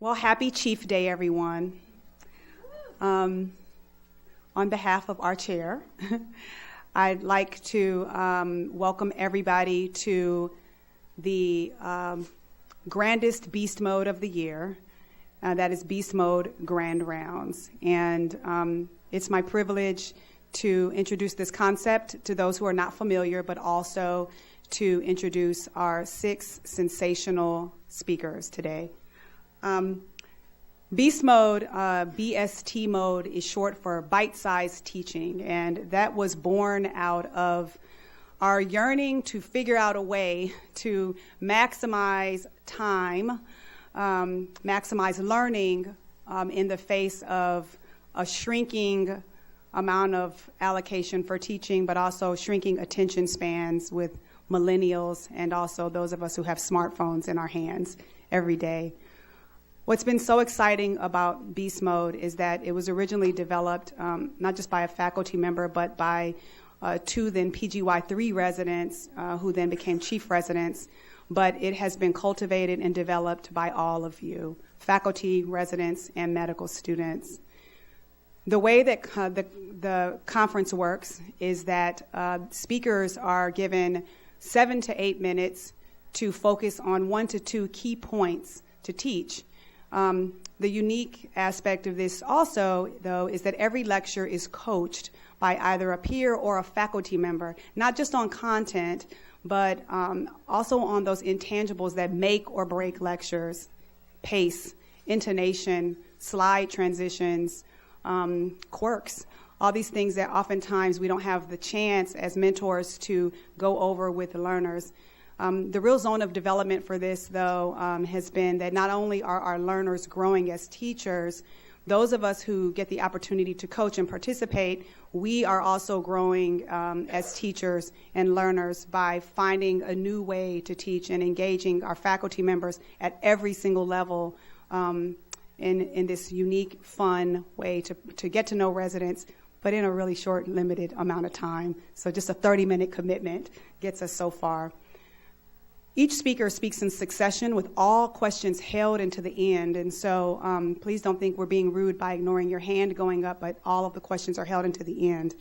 Well, happy Chief Day, everyone. On behalf of our chair, I'd like to welcome everybody to the grandest Beast Mode of the year. That is Beast Mode Grand Rounds. And it's my privilege to introduce this concept to those who are not familiar, but also to introduce our 6 sensational speakers today. Beast Mode, BST Mode, is short for bite-sized teaching, and that was born out of our yearning to figure out a way to maximize time, maximize learning in the face of a shrinking amount of allocation for teaching, but also shrinking attention spans with millennials and also those of us who have smartphones in our hands every day. What's been so exciting about Beast Mode is that it was originally developed not just by a faculty member, but by 2 then PGY3 residents who then became chief residents. But it has been cultivated and developed by all of you, faculty, residents, and medical students. The way that the conference works is that speakers are given 7 to 8 minutes to focus on 1 to 2 key points to teach. The unique aspect of this also, though, is that every lecture is coached by either a peer or a faculty member, not just on content, but also on those intangibles that make or break lectures: pace, intonation, slide transitions, quirks, all these things that oftentimes we don't have the chance as mentors to go over with the learners. The real zone of development for this, though, has been that not only are our learners growing as teachers, those of us who get the opportunity to coach and participate, we are also growing as teachers and learners by finding a new way to teach and engaging our faculty members at every single level in this unique, fun way to get to know residents, but in a really short, limited amount of time. So just a 30-minute commitment gets us so far. Each speaker speaks in succession with all questions held into the end, and so please don't think we're being rude by ignoring your hand going up, but all of the questions are held into the end.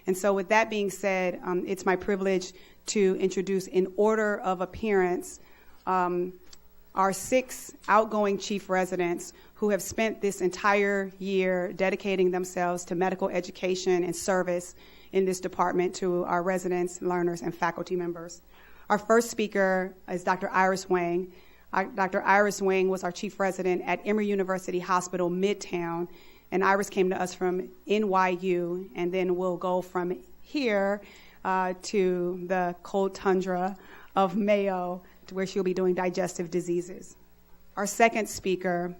And so with that being said, it's my privilege to introduce in order of appearance our 6 outgoing chief residents who have spent this entire year dedicating themselves to medical education and service in this department to our residents, learners, and faculty members. Our first speaker is Dr. Iris Wang. Dr. Iris Wang was our chief resident at Emory University Hospital, Midtown, and Iris came to us from NYU, and then we'll go from here to the cold tundra of Mayo, to where she'll be doing digestive diseases. Our second speaker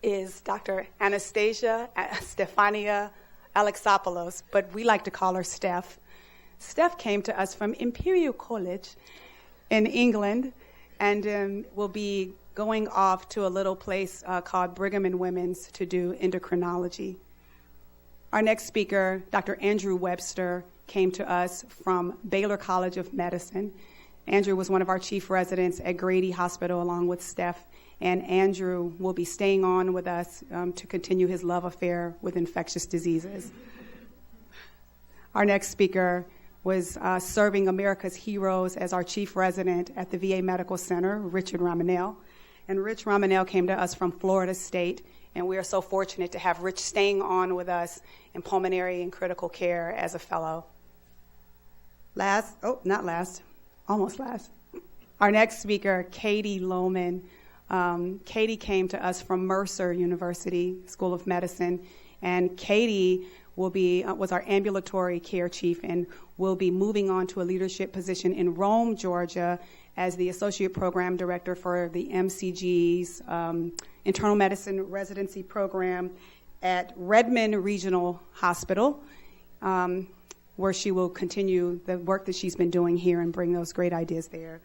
is Dr. Anastasia-Stefania Alexopoulos, but we like to call her Steph. Steph came to us from Imperial College in England and will be going off to a little place called Brigham and Women's to do endocrinology. Our next speaker, Dr. Andrew Webster, came to us from Baylor College of Medicine. Andrew was one of our chief residents at Grady Hospital along with Steph, and Andrew will be staying on with us to continue his love affair with infectious diseases. Our next speaker was serving America's heroes as our chief resident at the VA Medical Center, Richard Ramonell. And Rich Ramonell came to us from Florida State, and we are so fortunate to have Rich staying on with us in pulmonary and critical care as a fellow. Almost last. Our next speaker, Katie Lohmann. Katie came to us from Mercer University School of Medicine, and Katie was our ambulatory care chief and will be moving on to a leadership position in Rome, Georgia, as the associate program director for the MCG's internal medicine residency program at Redmond Regional Hospital, where she will continue the work that she's been doing here and bring those great ideas there.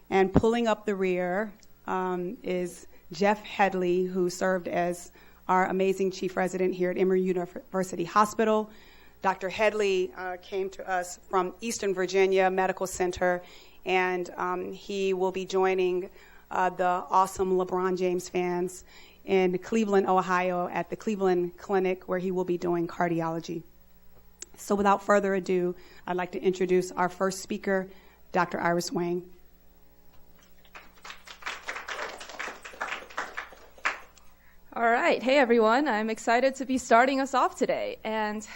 And pulling up the rear is Jeff Hedley, who served as our amazing chief resident here at Emory University Hospital. Dr. Hedley came to us from Eastern Virginia Medical Center, and he will be joining the awesome LeBron James fans in Cleveland, Ohio, at the Cleveland Clinic, where he will be doing cardiology. So without further ado, I'd like to introduce our first speaker, Dr. Iris Wang. All right. Hey, everyone. I'm excited to be starting us off today. And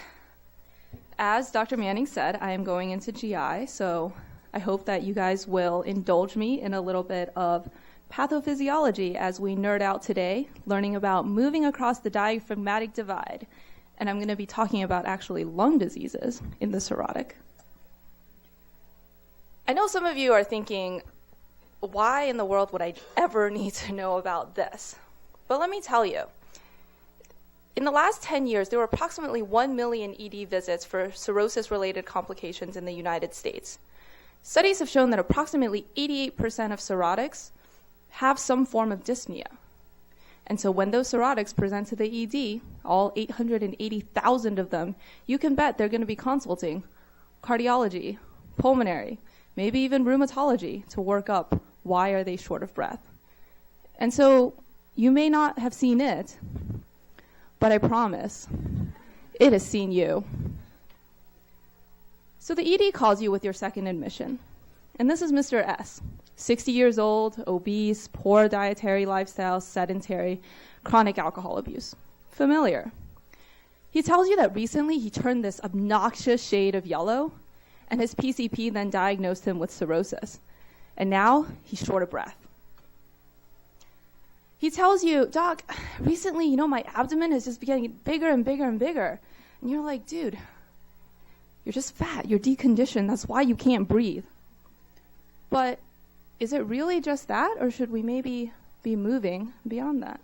as Dr. Manning said, I am going into GI, so I hope that you guys will indulge me in a little bit of pathophysiology as we nerd out today, learning about moving across the diaphragmatic divide. And I'm going to be talking about actually lung diseases in the cirrhotic. I know some of you are thinking, why in the world would I ever need to know about this? But let me tell you, in the last 10 years, there were approximately 1 million ED visits for cirrhosis-related complications in the United States. Studies have shown that approximately 88% of cirrhotics have some form of dyspnea. And so when those cirrhotics present to the ED, all 880,000 of them, you can bet they're going to be consulting cardiology, pulmonary, maybe even rheumatology to work up why are they short of breath. And so you may not have seen it, but I promise it has seen you. So the ED calls you with your second admission. And this is Mr. S, 60 years old, obese, poor dietary lifestyle, sedentary, chronic alcohol abuse. Familiar. He tells you that recently he turned this obnoxious shade of yellow, and his PCP then diagnosed him with cirrhosis. And now he's short of breath. He tells you, Doc, recently, my abdomen has just been getting bigger and bigger and bigger. And you're like, dude, you're just fat. You're deconditioned. That's why you can't breathe. But is it really just that, or should we maybe be moving beyond that?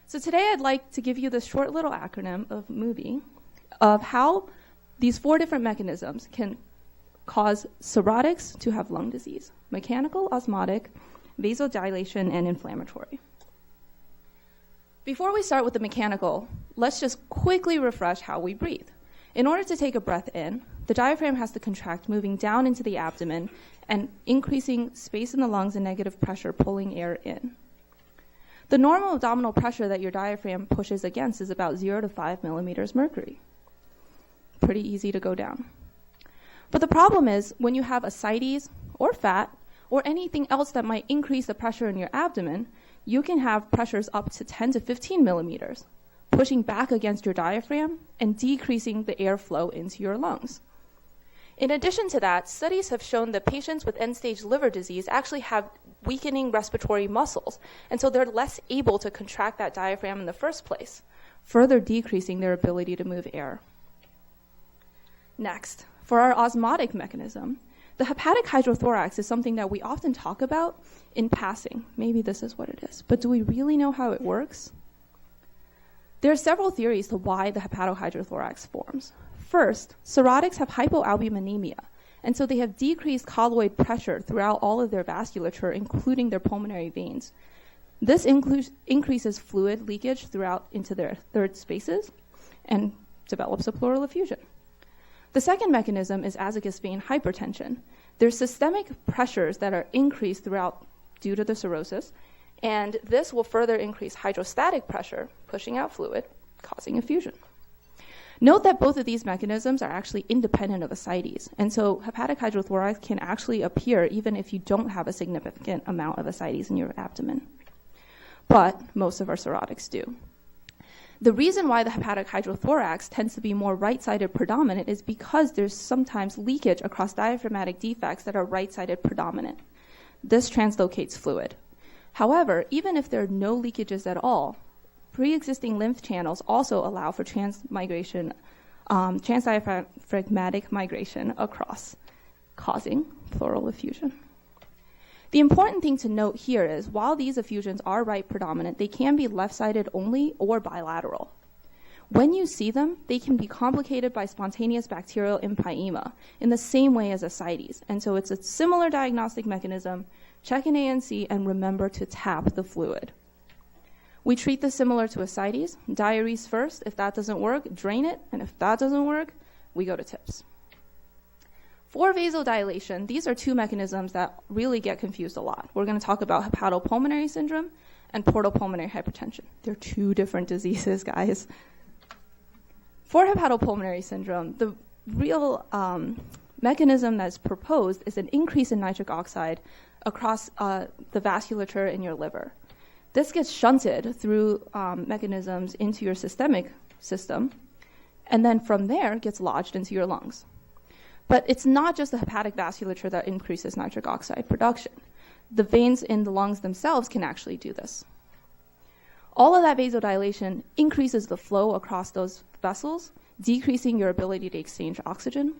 So today I'd like to give you this short little acronym of MBBS of how these 4 different mechanisms can cause cirrhotics to have lung disease: mechanical, osmotic, vasodilation, and inflammatory. Before we start with the mechanical, let's just quickly refresh how we breathe. In order to take a breath in, the diaphragm has to contract, moving down into the abdomen and increasing space in the lungs and negative pressure, pulling air in. The normal abdominal pressure that your diaphragm pushes against is about 0 to 5 millimeters mercury. Pretty easy to go down. But the problem is when you have ascites or fat or anything else that might increase the pressure in your abdomen, you can have pressures up to 10 to 15 millimeters, pushing back against your diaphragm and decreasing the airflow into your lungs. In addition to that, studies have shown that patients with end-stage liver disease actually have weakening respiratory muscles, and so they're less able to contract that diaphragm in the first place, further decreasing their ability to move air. Next, for our osmotic mechanism, the hepatic hydrothorax is something that we often talk about in passing. Maybe this is what it is, but do we really know how it works? There are several theories to why the hepatohydrothorax forms. First, cirrhotics have hypoalbuminemia, and so they have decreased colloid pressure throughout all of their vasculature, including their pulmonary veins. This increases fluid leakage throughout into their third spaces and develops a pleural effusion. The second mechanism is azygous vein hypertension. There's systemic pressures that are increased throughout due to the cirrhosis, and this will further increase hydrostatic pressure, pushing out fluid, causing effusion. Note that both of these mechanisms are actually independent of ascites, and so hepatic hydrothorax can actually appear even if you don't have a significant amount of ascites in your abdomen. But most of our cirrhotics do. The reason why the hepatic hydrothorax tends to be more right-sided predominant is because there's sometimes leakage across diaphragmatic defects that are right-sided predominant. This translocates fluid. However, even if there are no leakages at all, pre-existing lymph channels also allow for transdiaphragmatic migration across, causing pleural effusion. The important thing to note here is while these effusions are right predominant, they can be left-sided only or bilateral. When you see them, they can be complicated by spontaneous bacterial empyema in the same way as ascites. And so it's a similar diagnostic mechanism. Check an ANC and remember to tap the fluid. We treat this similar to ascites. Diuresis first. If that doesn't work, drain it. And if that doesn't work, we go to TIPS. For vasodilation, these are two mechanisms that really get confused a lot. We're going to talk about hepatopulmonary syndrome and portopulmonary hypertension. They're two different diseases, guys. For hepatopulmonary syndrome, the real mechanism that's proposed is an increase in nitric oxide across the vasculature in your liver. This gets shunted through mechanisms into your systemic system, and then from there gets lodged into your lungs. But it's not just the hepatic vasculature that increases nitric oxide production. The veins in the lungs themselves can actually do this. All of that vasodilation increases the flow across those vessels, decreasing your ability to exchange oxygen.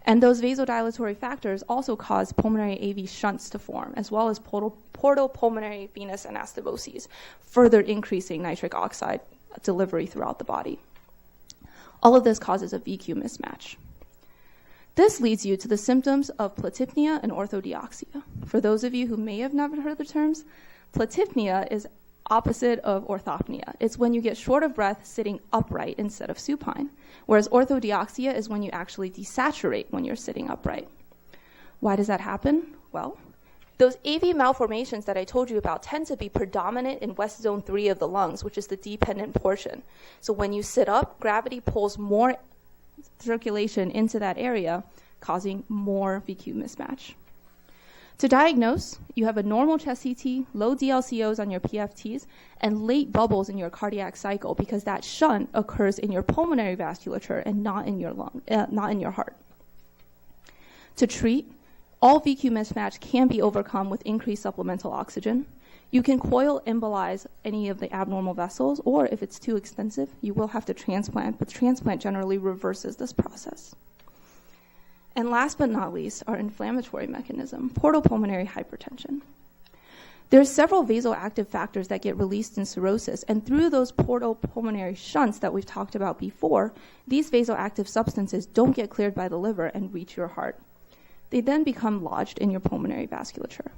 And those vasodilatory factors also cause pulmonary AV shunts to form, as well as portopulmonary venous anastomoses, further increasing nitric oxide delivery throughout the body. All of this causes a VQ mismatch. This leads you to the symptoms of platypnea and orthodeoxia. For those of you who may have never heard the terms, platypnea is opposite of orthopnea. It's when you get short of breath sitting upright instead of supine, whereas orthodeoxia is when you actually desaturate when you're sitting upright. Why does that happen? Well, those AV malformations that I told you about tend to be predominant in West Zone 3 of the lungs, which is the dependent portion. So when you sit up, gravity pulls more circulation into that area, causing more VQ mismatch. To diagnose, you have a normal chest CT, low DLCOs on your PFTs, and late bubbles in your cardiac cycle because that shunt occurs in your pulmonary vasculature and not in your not in your heart. To treat, all VQ mismatch can be overcome with increased supplemental oxygen. You can coil embolize any of the abnormal vessels, or if it's too extensive, you will have to transplant, but transplant generally reverses this process. And last but not least, our inflammatory mechanism, portopulmonary hypertension. There's several vasoactive factors that get released in cirrhosis, and through those portopulmonary shunts that we've talked about before, these vasoactive substances don't get cleared by the liver and reach your heart. They then become lodged in your pulmonary vasculature.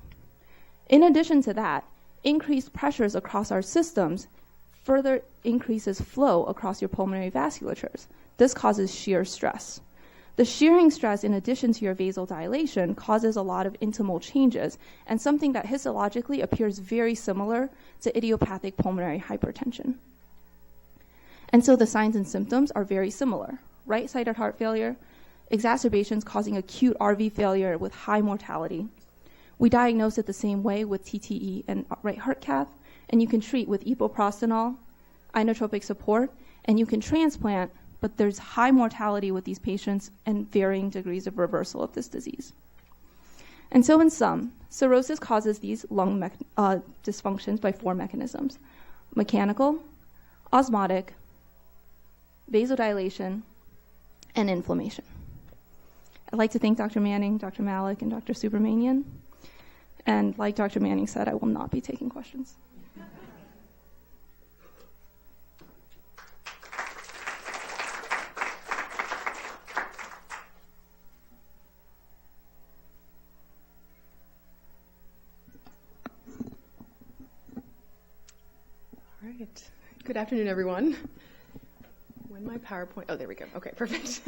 In addition to that, increased pressures across our systems further increases flow across your pulmonary vasculatures. This causes shear stress. The shearing stress, in addition to your vasodilation, causes a lot of intimal changes and something that histologically appears very similar to idiopathic pulmonary hypertension. And so the signs and symptoms are very similar. Right-sided heart failure, exacerbations causing acute RV failure with high mortality. We diagnose it the same way with TTE and right heart cath, and you can treat with epoprostenol, inotropic support, and you can transplant, but there's high mortality with these patients and varying degrees of reversal of this disease. And so in sum, cirrhosis causes these lung dysfunctions by 4 mechanisms: mechanical, osmotic, vasodilation, and inflammation. I'd like to thank Dr. Manning, Dr. Malik, and Dr. Subramanian. And like Dr. Manning said, I will not be taking questions. All right. Good afternoon, everyone. When my PowerPoint, oh, there we go. Okay, perfect.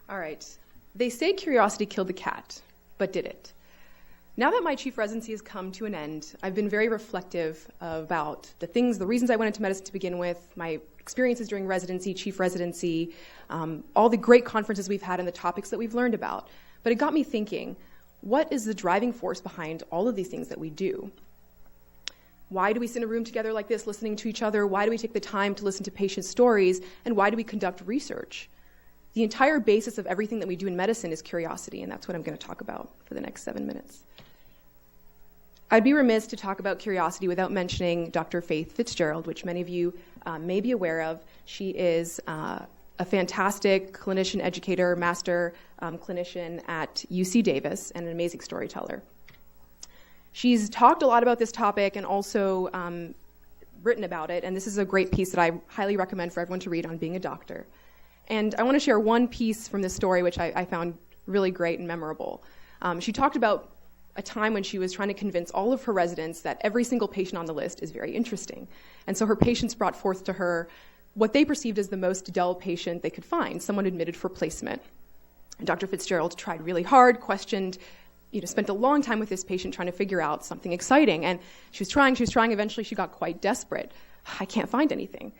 All right. They say curiosity killed the cat, but did it? Now that my chief residency has come to an end, I've been very reflective about the reasons I went into medicine to begin with, my experiences during residency, chief residency, all the great conferences we've had and the topics that we've learned about. But it got me thinking, what is the driving force behind all of these things that we do? Why do we sit in a room together like this, listening to each other? Why do we take the time to listen to patient stories? And why do we conduct research? The entire basis of everything that we do in medicine is curiosity, and that's what I'm going to talk about for the next 7 minutes. I'd be remiss to talk about curiosity without mentioning Dr. Faith Fitzgerald, which many of you may be aware of. She is a fantastic clinician educator, master clinician at UC Davis, and an amazing storyteller. She's talked a lot about this topic and also written about it, and this is a great piece that I highly recommend for everyone to read on being a doctor. And I want to share one piece from this story which I found really great and memorable. She talked about a time when she was trying to convince all of her residents that every single patient on the list is very interesting. And so her patients brought forth to her what they perceived as the most dull patient they could find, someone admitted for placement. And Dr. Fitzgerald tried really hard, questioned, spent a long time with this patient trying to figure out something exciting. And she was trying. Eventually, she got quite desperate. I can't find anything.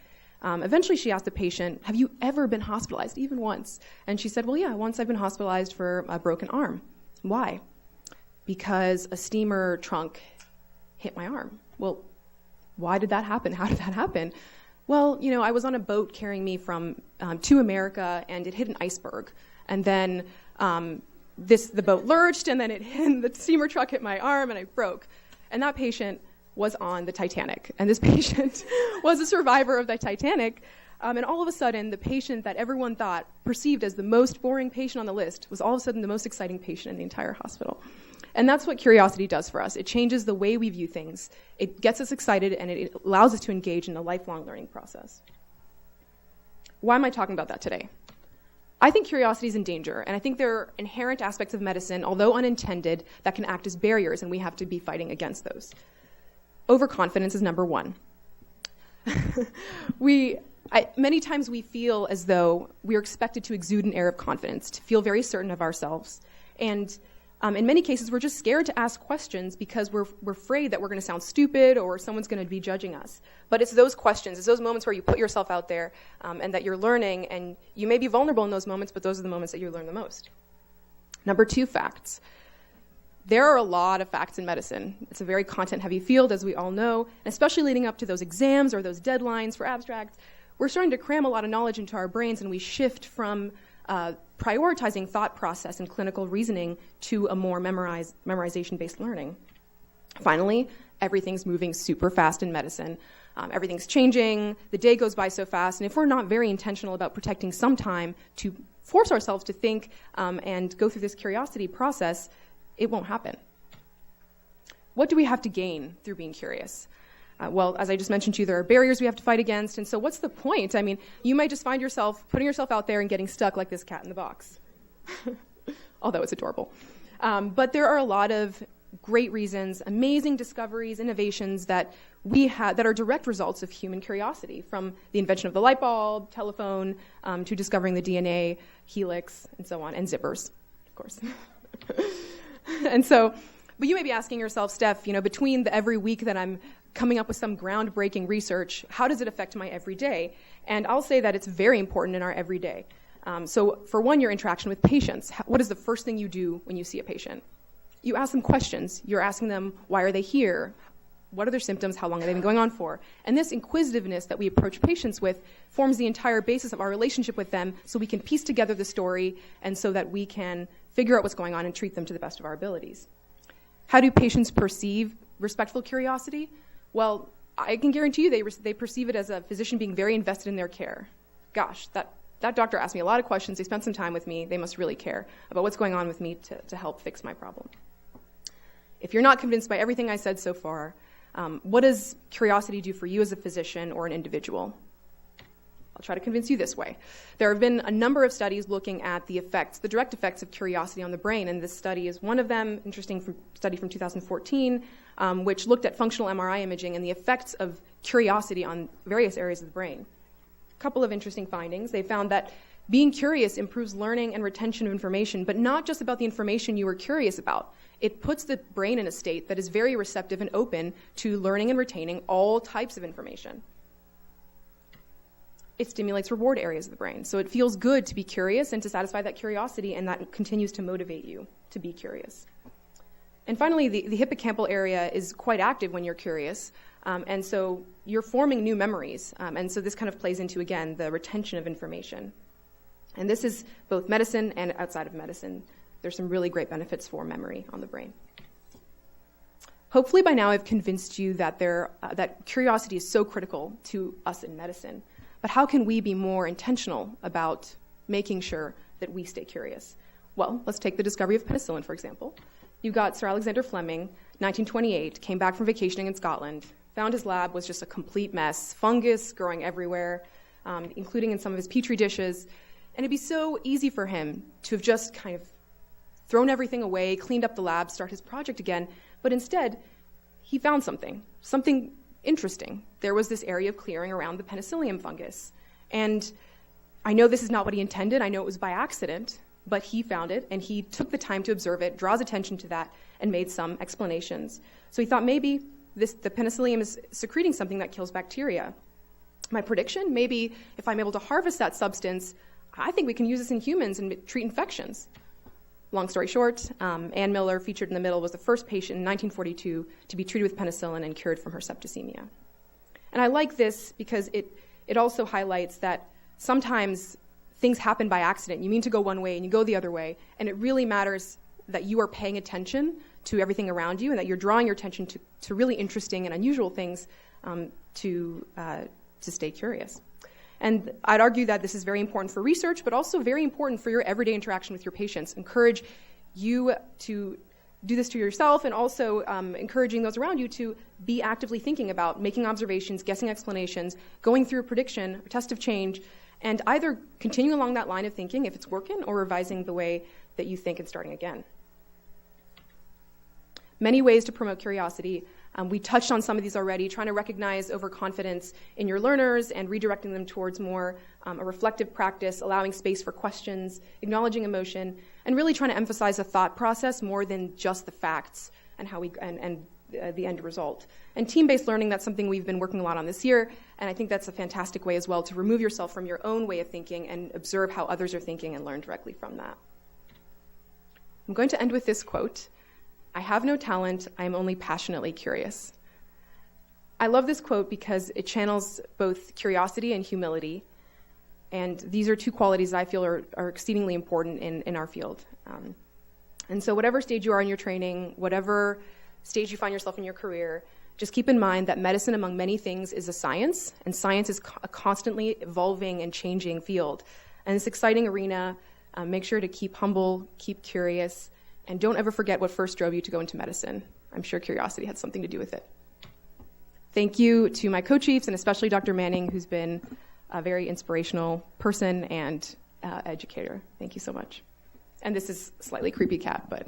Eventually, she asked the patient, have you ever been hospitalized, even once? And she said, well, yeah, once I've been hospitalized for a broken arm. Why? Because a steamer trunk hit my arm. Well, why did that happen? How did that happen? Well, I was on a boat carrying me from to America, and it hit an iceberg. And then the boat lurched, and then the steamer truck hit my arm, and I broke. And that patient was on the Titanic. And this patient was a survivor of the Titanic. And all of a sudden, the patient that everyone perceived as the most boring patient on the list was all of a sudden the most exciting patient in the entire hospital. And that's what curiosity does for us. It changes the way we view things. It gets us excited, and it allows us to engage in a lifelong learning process. Why am I talking about that today? I think curiosity is in danger, and I think there are inherent aspects of medicine, although unintended, that can act as barriers, and we have to be fighting against those. Overconfidence is number one. Many times we feel as though we are expected to exude an air of confidence, to feel very certain of ourselves. And in many cases, we're just scared to ask questions because we're afraid that we're going to sound stupid or someone's going to be judging us. But it's those questions, it's those moments where you put yourself out there and that you're learning, and you may be vulnerable in those moments, but those are the moments that you learn the most. Number two, facts. There are a lot of facts in medicine. It's a very content-heavy field, as we all know, and especially leading up to those exams or those deadlines for abstracts. We're starting to cram a lot of knowledge into our brains, and we shift from prioritizing thought process and clinical reasoning to a more memorization-based learning. Finally, everything's moving super fast in medicine. Everything's changing. The day goes by so fast. And if we're not very intentional about protecting some time to force ourselves to think and go through this curiosity process, it won't happen. What do we have to gain through being curious? Well, as I just mentioned to you, there are barriers we have to fight against, and so what's the point? I mean, you might just find yourself putting yourself out there and getting stuck like this cat in the box, although it's adorable. But there are a lot of great reasons, amazing discoveries, innovations that we have that are direct results of human curiosity, from the invention of the light bulb, telephone, to discovering the DNA, helix, and so on, and zippers, of course. And so, but you may be asking yourself, Steph, between every week that I'm coming up with some groundbreaking research, how does it affect my everyday? And I'll say that it's very important in our everyday. So for one, your interaction with patients. What is the first thing you do when you see a patient? You ask them questions. You're asking them, why are they here? What are their symptoms? How long have they been going on for? And this inquisitiveness that we approach patients with forms the entire basis of our relationship with them, so we can piece together the story and so that we can figure out what's going on and treat them to the best of our abilities. How do patients perceive respectful curiosity? Well, I can guarantee you they perceive it as a physician being very invested in their care. Gosh, that doctor asked me a lot of questions. They spent some time with me. They must really care about what's going on with me to help fix my problem. If you're not convinced by everything I said so far, what does curiosity do for you as a physician or an individual? I'll try to convince you this way. There have been a number of studies looking at the direct effects of curiosity on the brain, and this study is one of them, interesting study from 2014, which looked at functional MRI imaging and the effects of curiosity on various areas of the brain. A couple of interesting findings. They found that being curious improves learning and retention of information, but not just about the information you were curious about. It puts the brain in a state that is very receptive and open to learning and retaining all types of information. It stimulates reward areas of the brain. So it feels good to be curious and to satisfy that curiosity, and that continues to motivate you to be curious. And finally, the hippocampal area is quite active when you're curious, and so you're forming new memories. And so this kind of plays into, again, the retention of information. And this is both medicine and outside of medicine. There's some really great benefits for memory on the brain. Hopefully by now I've convinced you that that curiosity is so critical to us in medicine. But how can we be more intentional about making sure that we stay curious? Well, let's take the discovery of penicillin, for example. You got Sir Alexander Fleming, 1928, came back from vacationing in Scotland, found his lab was just a complete mess, fungus growing everywhere, including in some of his petri dishes. And it'd be so easy for him to have just kind of thrown everything away, cleaned up the lab, start his project again. But instead, he found something interesting. There was this area of clearing around the penicillium fungus. And I know this is not what he intended. I know it was by accident. but he found it, and he took the time to observe it, draws attention to that, and made some explanations. So he thought maybe the penicillium is secreting something that kills bacteria. My prediction, maybe if I'm able to harvest that substance, I think we can use this in humans and treat infections. Long story short, Ann Miller, featured in the middle, was the first patient in 1942 to be treated with penicillin and cured from her septicemia. And I like this because it also highlights that sometimes things happen by accident. You mean to go one way and you go the other way, and it really matters that you are paying attention to everything around you and that you're drawing your attention to really interesting and unusual things to stay curious. And I'd argue that this is very important for research, but also very important for your everyday interaction with your patients. Encourage you to do this to yourself, and also encouraging those around you to be actively thinking about making observations, guessing explanations, going through a prediction, a test of change, and either continuing along that line of thinking if it's working, or revising the way that you think and starting again. Many ways to promote curiosity. We touched on some of these already, trying to recognize overconfidence in your learners and redirecting them towards more a reflective practice, allowing space for questions, acknowledging emotion, and really trying to emphasize a thought process more than just the facts and how the end result. And team-based learning, that's something we've been working a lot on this year, and I think that's a fantastic way as well to remove yourself from your own way of thinking and observe how others are thinking and learn directly from that. I'm going to end with this quote. "I have no talent, I am only passionately curious." I love this quote because it channels both curiosity and humility, and these are two qualities I feel are exceedingly important in our field. And so whatever stage you are in your training, whatever stage you find yourself in your career, just keep in mind that medicine, among many things, is a science, and science is a constantly evolving and changing field. And this exciting arena, make sure to keep humble, keep curious, and don't ever forget what first drove you to go into medicine. I'm sure curiosity had something to do with it. Thank you to my co-chiefs, and especially Dr. Manning, who's been a very inspirational person and educator. Thank you so much. And this is a slightly creepy cat, but...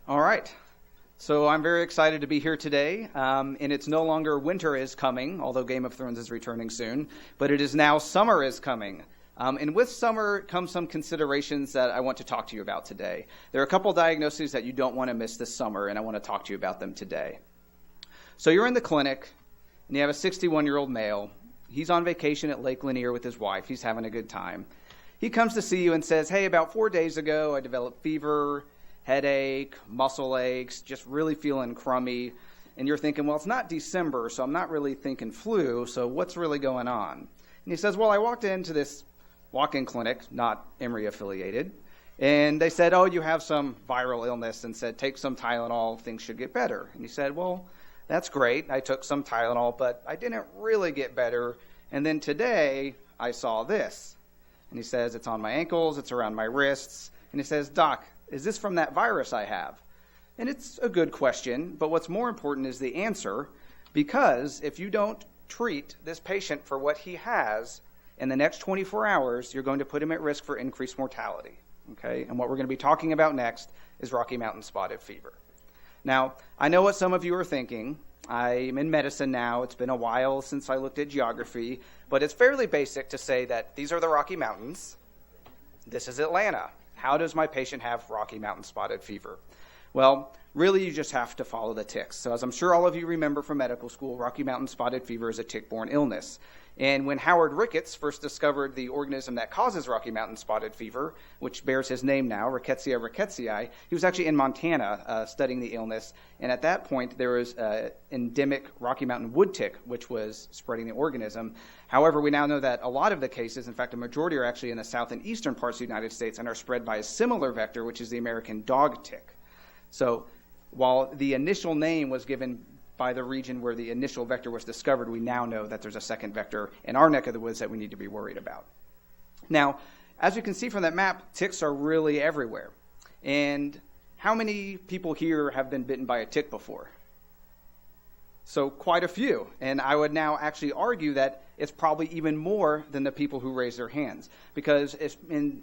All right, so I'm very excited to be here today, and it's no longer winter is coming, although Game of Thrones is returning soon, but it is now summer is coming. And with summer comes some considerations that I want to talk to you about today. There are a couple diagnoses that you don't want to miss this summer, and I want to talk to you about them today. So you're in the clinic, and you have a 61-year-old male. He's on vacation at Lake Lanier with his wife. He's having a good time. He comes to see you and says, "Hey, about 4 days ago, I developed fever, headache, muscle aches, just really feeling crummy." And you're thinking, well, it's not December, so I'm not really thinking flu, so what's really going on? And he says, well, I walked into this walk-in clinic, not Emory affiliated, and they said, oh, you have some viral illness, and said, take some Tylenol, things should get better. And he said, well, that's great. I took some Tylenol, but I didn't really get better. And then today I saw this. And he says, it's on my ankles, it's around my wrists. And he says, Doc, is this from that virus I have? And it's a good question, but what's more important is the answer, because if you don't treat this patient for what he has in the next 24 hours, you're going to put him at risk for increased mortality. Okay? And what we're going to be talking about next is Rocky Mountain spotted fever. Now, I know what some of you are thinking. I'm in medicine now. It's been a while since I looked at geography, but it's fairly basic to say that these are the Rocky Mountains. This is Atlanta. How does my patient have Rocky Mountain spotted fever? Well, really you just have to follow the ticks. So as I'm sure all of you remember from medical school, Rocky Mountain spotted fever is a tick-borne illness. And when Howard Ricketts first discovered the organism that causes Rocky Mountain spotted fever, which bears his name now, Rickettsia rickettsii, he was actually in Montana studying the illness. And at that point, there was an endemic Rocky Mountain wood tick, which was spreading the organism. However, we now know that a lot of the cases, in fact, a majority are actually in the south and eastern parts of the United States and are spread by a similar vector, which is the American dog tick. So while the initial name was given by the region where the initial vector was discovered, we now know that there's a second vector in our neck of the woods that we need to be worried about. Now, as you can see from that map, ticks are really everywhere. And how many people here have been bitten by a tick before? So quite a few. And I would now actually argue that it's probably even more than the people who raise their hands. Because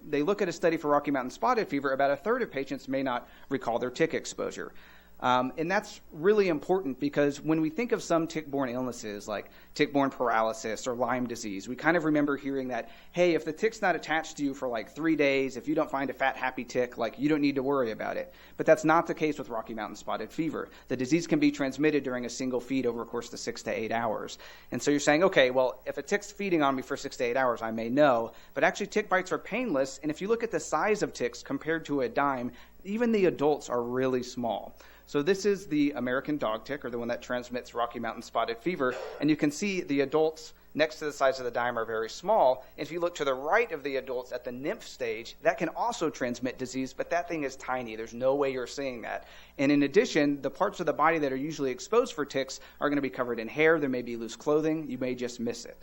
they look at a study for Rocky Mountain spotted fever, about a third of patients may not recall their tick exposure. And that's really important because when we think of some tick-borne illnesses like tick-borne paralysis or Lyme disease, we kind of remember hearing that, hey, if the tick's not attached to you for like 3 days, if you don't find a fat, happy tick, like you don't need to worry about it. But that's not the case with Rocky Mountain spotted fever. The disease can be transmitted during a single feed over a course of 6 to 8 hours. And so you're saying, okay, well, if a tick's feeding on me for 6 to 8 hours, I may know. But actually tick bites are painless. And if you look at the size of ticks compared to a dime, even the adults are really small. So this is the American dog tick, or the one that transmits Rocky Mountain spotted fever. And you can see the adults next to the size of the dime are very small. And if you look to the right of the adults at the nymph stage, that can also transmit disease, but that thing is tiny. There's no way you're seeing that. And in addition, the parts of the body that are usually exposed for ticks are going to be covered in hair. There may be loose clothing. You may just miss it.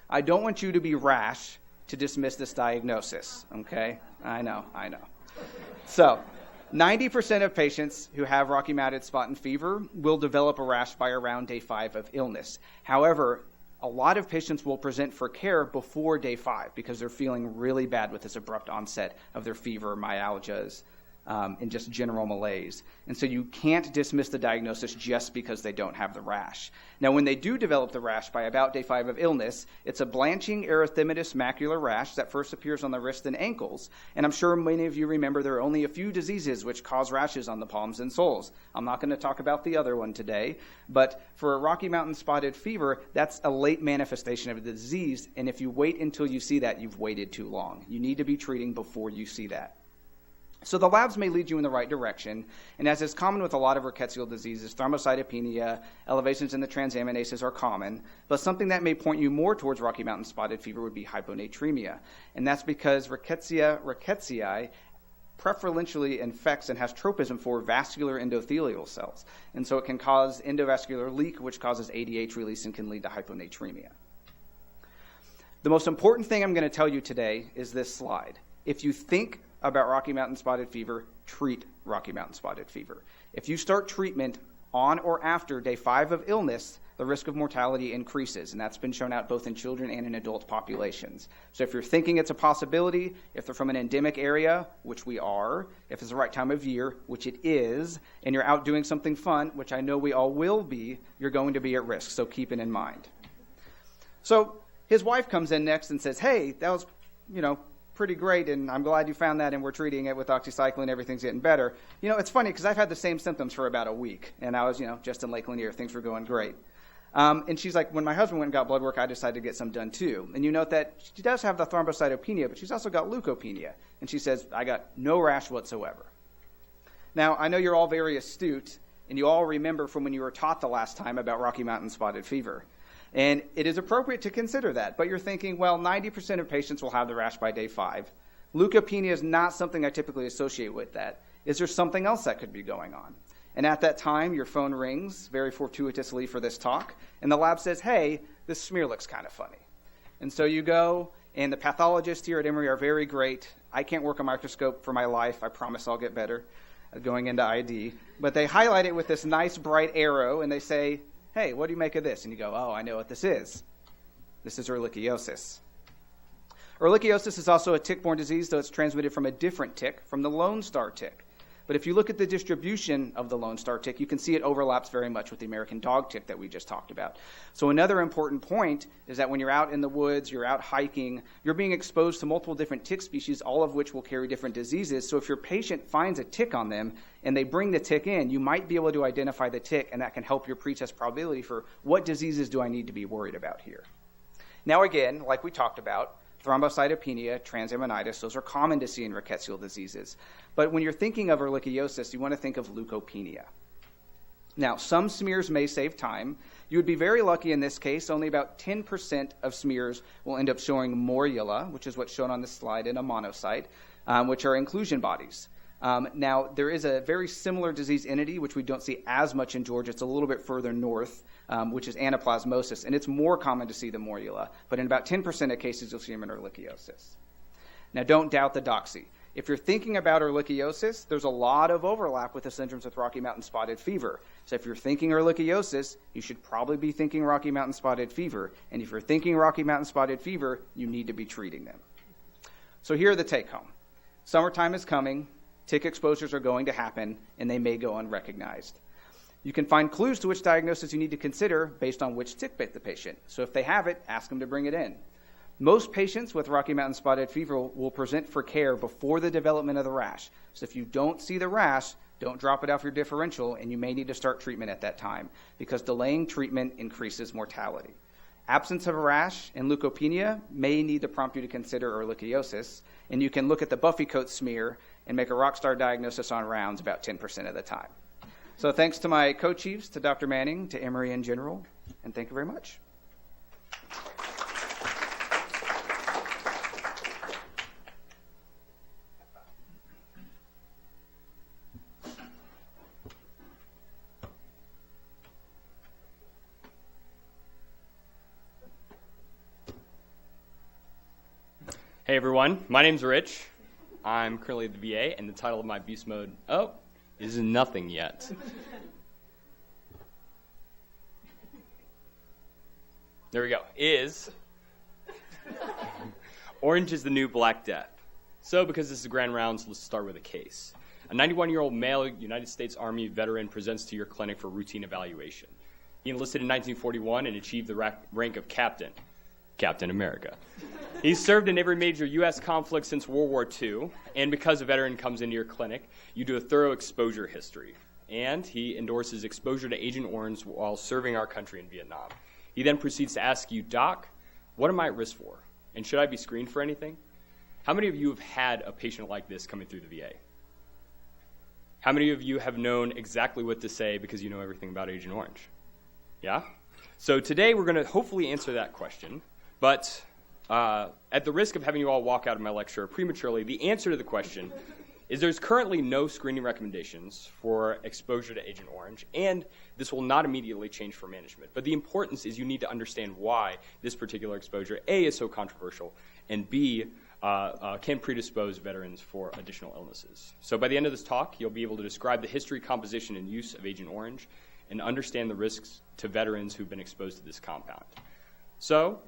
I don't want you to be rash to dismiss this diagnosis, okay? I know. So 90% of patients who have Rocky Mountain spotted fever will develop a rash by around day 5 of illness. However, a lot of patients will present for care before day 5 because they're feeling really bad with this abrupt onset of their fever, myalgias, and just general malaise. And so you can't dismiss the diagnosis just because they don't have the rash. Now, when they do develop the rash by about day 5 of illness, it's a blanching erythematous macular rash that first appears on the wrist and ankles. And I'm sure many of you remember there are only a few diseases which cause rashes on the palms and soles. I'm not going to talk about the other one today, but for a Rocky Mountain spotted fever, that's a late manifestation of the disease. And if you wait until you see that, you've waited too long. You need to be treating before you see that. So the labs may lead you in the right direction, and as is common with a lot of rickettsial diseases, thrombocytopenia, elevations in the transaminases are common, but something that may point you more towards Rocky Mountain spotted fever would be hyponatremia, and that's because rickettsia preferentially infects and has tropism for vascular endothelial cells, and so it can cause endovascular leak, which causes ADH release and can lead to hyponatremia. The most important thing I'm going to tell you today is this slide. If you think about Rocky Mountain spotted fever, treat Rocky Mountain spotted fever. If you start treatment on or after day 5 of illness, the risk of mortality increases, and that's been shown out both in children and in adult populations. So if you're thinking it's a possibility, if they're from an endemic area, which we are, if it's the right time of year, which it is, and you're out doing something fun, which I know we all will be, you're going to be at risk, so keep it in mind. So his wife comes in next and says, hey, that was, pretty great, and I'm glad you found that, and we're treating it with oxycycline, everything's getting better. It's funny, because I've had the same symptoms for about a week, and I was, just in Lake Lanier, things were going great. And she's like, when my husband went and got blood work, I decided to get some done too. And you note that she does have the thrombocytopenia, but she's also got leukopenia. And she says, I got no rash whatsoever. Now, I know you're all very astute, and you all remember from when you were taught the last time about Rocky Mountain spotted fever. And it is appropriate to consider that. But you're thinking, well, 90% of patients will have the rash by day 5. Leukopenia is not something I typically associate with that. Is there something else that could be going on? And at that time, your phone rings, very fortuitously for this talk, and the lab says, hey, this smear looks kind of funny. And so you go, and the pathologists here at Emory are very great. I can't work a microscope for my life. I promise I'll get better at going into ID. But they highlight it with this nice bright arrow, and they say, hey, what do you make of this? And you go, oh, I know what this is. This is ehrlichiosis. Ehrlichiosis is also a tick-borne disease, though it's transmitted from a different tick, from the Lone Star tick. But if you look at the distribution of the Lone Star tick, you can see it overlaps very much with the American dog tick that we just talked about. So another important point is that when you're out in the woods, you're out hiking, you're being exposed to multiple different tick species, all of which will carry different diseases. So if your patient finds a tick on them and they bring the tick in, you might be able to identify the tick, and that can help your pretest probability for what diseases do I need to be worried about here. Now again, like we talked about, thrombocytopenia, transaminitis, those are common to see in rickettsial diseases. But when you're thinking of ehrlichiosis, you want to think of leukopenia. Now, some smears may save time. You would be very lucky in this case. Only about 10% of smears will end up showing morula, which is what's shown on this slide, in a monocyte, which are inclusion bodies. Now, there is a very similar disease entity, which we don't see as much in Georgia. It's a little bit further north, which is anaplasmosis, and it's more common to see the morula. But in about 10% of cases, you'll see them in ehrlichiosis. Now, don't doubt the doxy. If you're thinking about ehrlichiosis, there's a lot of overlap with the syndromes with Rocky Mountain spotted fever. So if you're thinking ehrlichiosis, you should probably be thinking Rocky Mountain spotted fever. And if you're thinking Rocky Mountain spotted fever, you need to be treating them. So here are the take-home. Summertime is coming, tick exposures are going to happen, and they may go unrecognized. You can find clues to which diagnosis you need to consider based on which tick bit the patient. So if they have it, ask them to bring it in. Most patients with Rocky Mountain spotted fever will present for care before the development of the rash. So if you don't see the rash, don't drop it off your differential, and you may need to start treatment at that time because delaying treatment increases mortality. Absence of a rash and leukopenia may need to prompt you to consider ehrlichiosis, and you can look at the Buffy coat smear and make a rockstar diagnosis on rounds about 10% of the time. So thanks to my co-chiefs, to Dr. Manning, to Emory in general, and thank you very much. Hey everyone, my name's Rich. I'm currently at the VA, and the title of my BST Mode, is nothing yet. There we go. Is Orange is the New Black Death. So because this is grand rounds, let's start with a case. A 91-year-old male United States Army veteran presents to your clinic for routine evaluation. He enlisted in 1941 and achieved the rank of Captain America. He's served in every major U.S. conflict since World War II, and because a veteran comes into your clinic, you do a thorough exposure history. And he endorses exposure to Agent Orange while serving our country in Vietnam. He then proceeds to ask you, Doc, what am I at risk for? And should I be screened for anything? How many of you have had a patient like this coming through the VA? How many of you have known exactly what to say because you know everything about Agent Orange? Yeah? So today we're going to hopefully answer that question, but at the risk of having you all walk out of my lecture prematurely, the answer to the question is there's currently no screening recommendations for exposure to Agent Orange, and this will not immediately change for management. But the importance is you need to understand why this particular exposure, A, is so controversial, and B, can predispose veterans for additional illnesses. So by the end of this talk, you'll be able to describe the history, composition, and use of Agent Orange and understand the risks to veterans who've been exposed to this compound. So,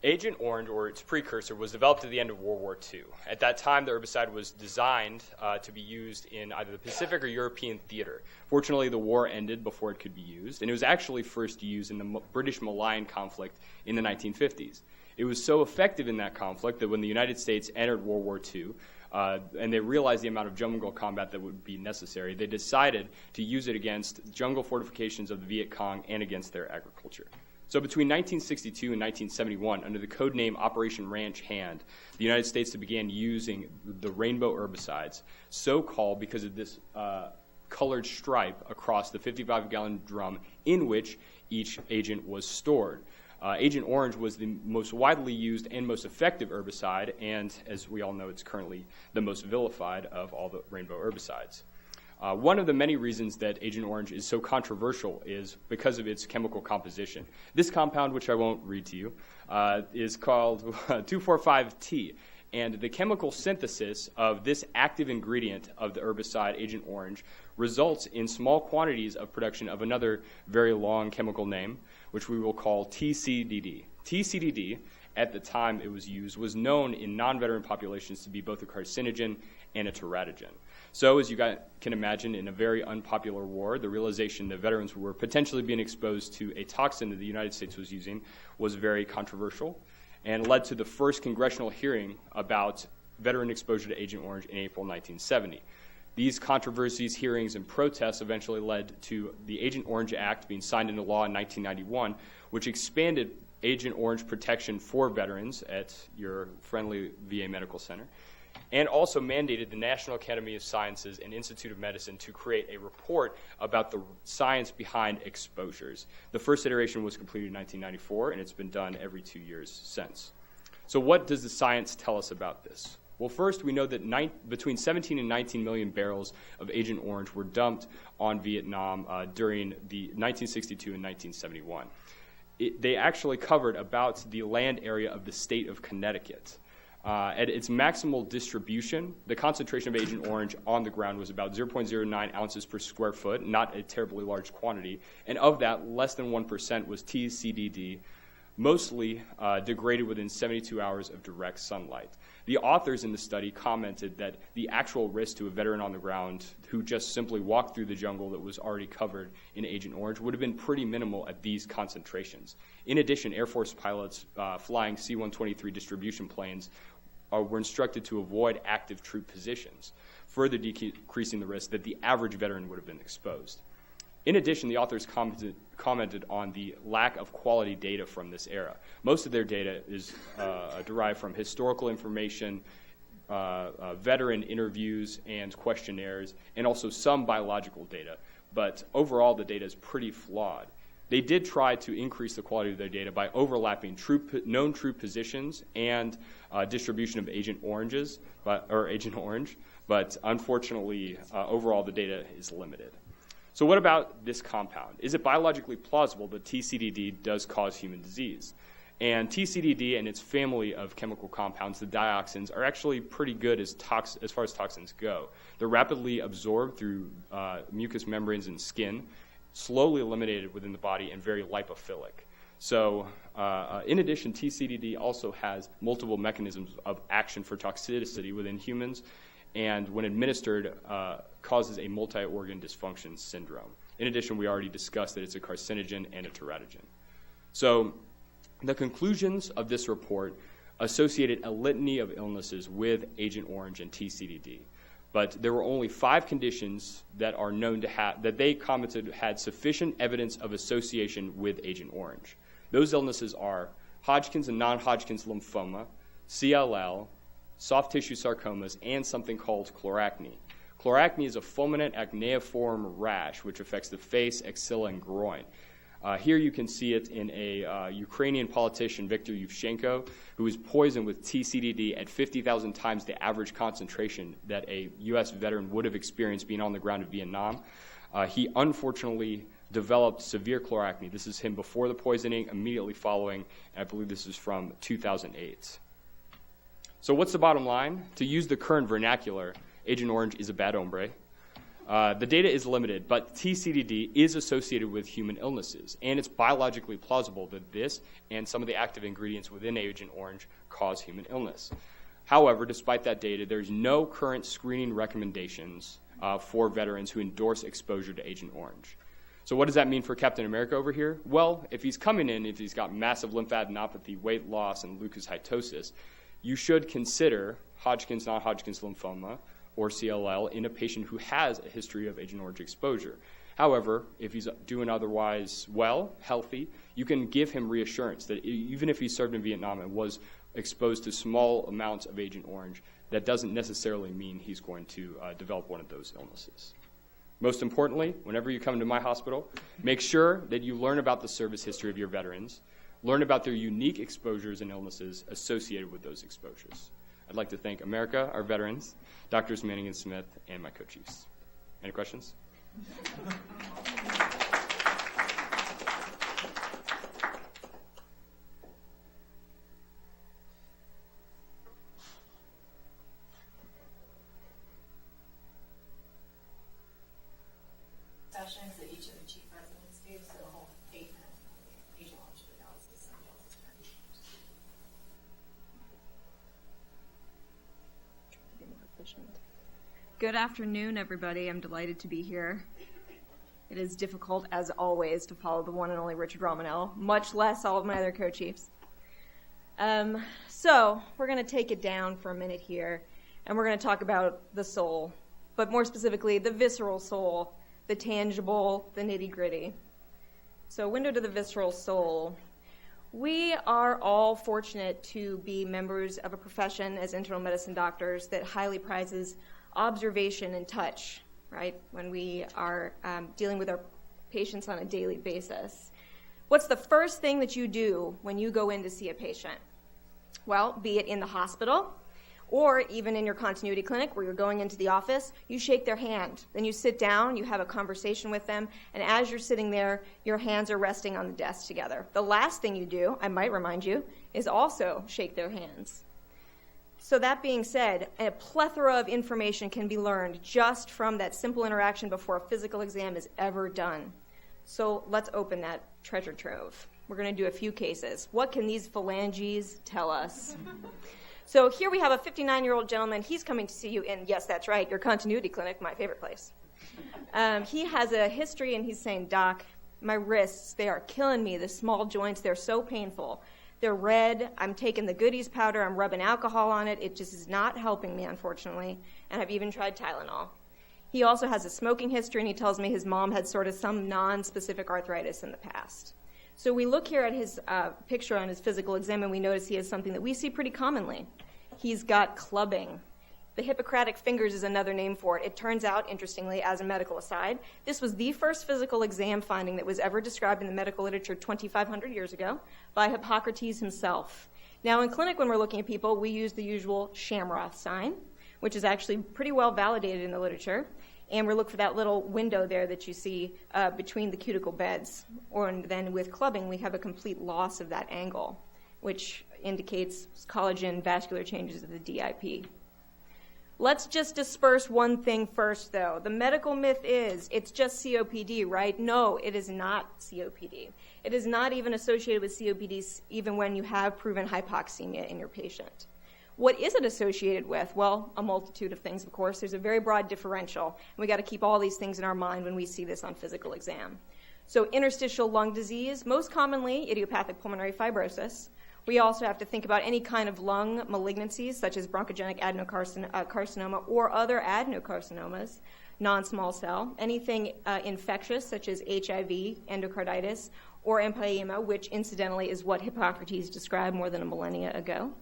Agent Orange, or its precursor, was developed at the end of World War II. At that time, the herbicide was designed to be used in either the Pacific or European theater. Fortunately, the war ended before it could be used, and it was actually first used in the British-Malayan conflict in the 1950s. It was so effective in that conflict that when the United States entered World War II, and they realized the amount of jungle combat that would be necessary, they decided to use it against jungle fortifications of the Viet Cong and against their agriculture. So between 1962 and 1971, under the code name Operation Ranch Hand, the United States began using the rainbow herbicides, so called because of this colored stripe across the 55-gallon drum in which each agent was stored. Agent Orange was the most widely used and most effective herbicide, and as we all know, it's currently the most vilified of all the rainbow herbicides. One of the many reasons that Agent Orange is so controversial is because of its chemical composition. This compound, which I won't read to you, is called 2,4,5-T, and the chemical synthesis of this active ingredient of the herbicide Agent Orange results in small quantities of production of another very long chemical name, which we will call TCDD. TCDD, at the time it was used, was known in non-veteran populations to be both a carcinogen and a teratogen. So as you can imagine, in a very unpopular war, the realization that veterans were potentially being exposed to a toxin that the United States was using was very controversial and led to the first congressional hearing about veteran exposure to Agent Orange in April 1970. These controversies, hearings, and protests eventually led to the Agent Orange Act being signed into law in 1991, which expanded Agent Orange protection for veterans at your friendly VA medical center, and also mandated the National Academy of Sciences and Institute of Medicine to create a report about the science behind exposures. The first iteration was completed in 1994, and it's been done every 2 years since. So what does the science tell us about this? Well, first, we know that between 17 and 19 million barrels of Agent Orange were dumped on Vietnam during the 1962 and 1971. They actually covered about the land area of the state of Connecticut. At its maximal distribution, the concentration of Agent Orange on the ground was about 0.09 ounces per square foot, not a terribly large quantity. And of that, less than 1% was TCDD, mostly degraded within 72 hours of direct sunlight. The authors in the study commented that the actual risk to a veteran on the ground who just simply walked through the jungle that was already covered in Agent Orange would have been pretty minimal at these concentrations. In addition, Air Force pilots flying C-123 distribution planes were instructed to avoid active troop positions, further decreasing the risk that the average veteran would have been exposed. In addition, the authors commented on the lack of quality data from this era. Most of their data is derived from historical information, veteran interviews and questionnaires, and also some biological data. But overall, the data is pretty flawed. They did try to increase the quality of their data by overlapping known troop positions and distribution of Agent Orange, but unfortunately, overall, the data is limited. So what about this compound? Is it biologically plausible that TCDD does cause human disease? And TCDD and its family of chemical compounds, the dioxins, are actually pretty good as far as toxins go. They're rapidly absorbed through mucous membranes and skin, slowly eliminated within the body, and very lipophilic. So in addition, TCDD also has multiple mechanisms of action for toxicity within humans, and when administered, causes a multi-organ dysfunction syndrome. In addition, we already discussed that it's a carcinogen and a teratogen. So the conclusions of this report associated a litany of illnesses with Agent Orange and TCDD. But there were only 5 conditions that are known to have, that they commented had sufficient evidence of association with Agent Orange. Those illnesses are Hodgkin's and non-Hodgkin's lymphoma, CLL, soft tissue sarcomas, and something called chloracne. Chloracne is a fulminant acneiform rash which affects the face, axilla, and groin. Here you can see it in a Ukrainian politician, Viktor Yushchenko, who was poisoned with TCDD at 50,000 times the average concentration that a U.S. veteran would have experienced being on the ground in Vietnam. He unfortunately developed severe chloracne. This is him before the poisoning, immediately following, and I believe this is from 2008. So what's the bottom line? To use the current vernacular, Agent Orange is a bad hombre. The data is limited, but TCDD is associated with human illnesses, and it's biologically plausible that this and some of the active ingredients within Agent Orange cause human illness. However, despite that data, there's no current screening recommendations for veterans who endorse exposure to Agent Orange. So what does that mean for Captain America over here? Well, if he's coming in, if he's got massive lymphadenopathy, weight loss, and leukocytosis, you should consider Hodgkin's, non-Hodgkin's lymphoma, or CLL in a patient who has a history of Agent Orange exposure. However, if he's doing otherwise well, healthy, you can give him reassurance that even if he served in Vietnam and was exposed to small amounts of Agent Orange, that doesn't necessarily mean he's going to develop one of those illnesses. Most importantly, whenever you come to my hospital, make sure that you learn about the service history of your veterans, learn about their unique exposures and illnesses associated with those exposures. I'd like to thank America, our veterans, Drs. Manning and Smith, and my co-chiefs. Any questions? Sessions that each of the chief residents gave, so the whole 8 Agent Orange analysis. Good afternoon, everybody. I'm delighted to be here. It is difficult, as always, to follow the one and only Richard Ramonell, much less all of my other co-chiefs. So we're going to take it down for a minute here, and we're going to talk about the soul, but more specifically, the visceral soul, the tangible, the nitty-gritty. So window to the visceral soul. We are all fortunate to be members of a profession as internal medicine doctors that highly prizes observation and touch, right, when we are dealing with our patients on a daily basis. What's the first thing that you do when you go in to see a patient? Well, be it in the hospital or even in your continuity clinic where you're going into the office, you shake their hand. Then you sit down, you have a conversation with them, and as you're sitting there, your hands are resting on the desk together. The last thing you do, I might remind you, is also shake their hands. So that being said, a plethora of information can be learned just from that simple interaction before a physical exam is ever done. So let's open that treasure trove. We're going to do a few cases. What can these phalanges tell us? So here we have a 59-year-old gentleman. He's coming to see you in, yes, that's right, your continuity clinic, my favorite place. He has a history, and he's saying, Doc, my wrists, they are killing me. The small joints, they're so painful. They're red. I'm taking the goodies powder. I'm rubbing alcohol on it. It just is not helping me, unfortunately. And I've even tried Tylenol. He also has a smoking history, and he tells me his mom had sort of some non-specific arthritis in the past. So we look here at his picture on his physical exam, and we notice he has something that we see pretty commonly. He's got clubbing. The Hippocratic fingers is another name for it. It turns out, interestingly, as a medical aside, this was the first physical exam finding that was ever described in the medical literature 2,500 years ago by Hippocrates himself. Now, in clinic, when we're looking at people, we use the usual Shamroth sign, which is actually pretty well validated in the literature. And we look for that little window there that you see between the cuticle beds. And then with clubbing, we have a complete loss of that angle, which indicates collagen vascular changes of the DIP. Let's just disperse one thing first, though. The medical myth is it's just COPD, right? No, it is not COPD. It is not even associated with COPD even when you have proven hypoxemia in your patient. What is it associated with? Well, a multitude of things, of course. There's a very broad differential, and we got to keep all these things in our mind when we see this on physical exam. So interstitial lung disease, most commonly idiopathic pulmonary fibrosis. We also have to think about any kind of lung malignancies, such as bronchogenic adenocarcinoma or other adenocarcinomas, non-small cell, anything infectious, such as HIV, endocarditis, or empyema, which incidentally is what Hippocrates described more than a millennia ago.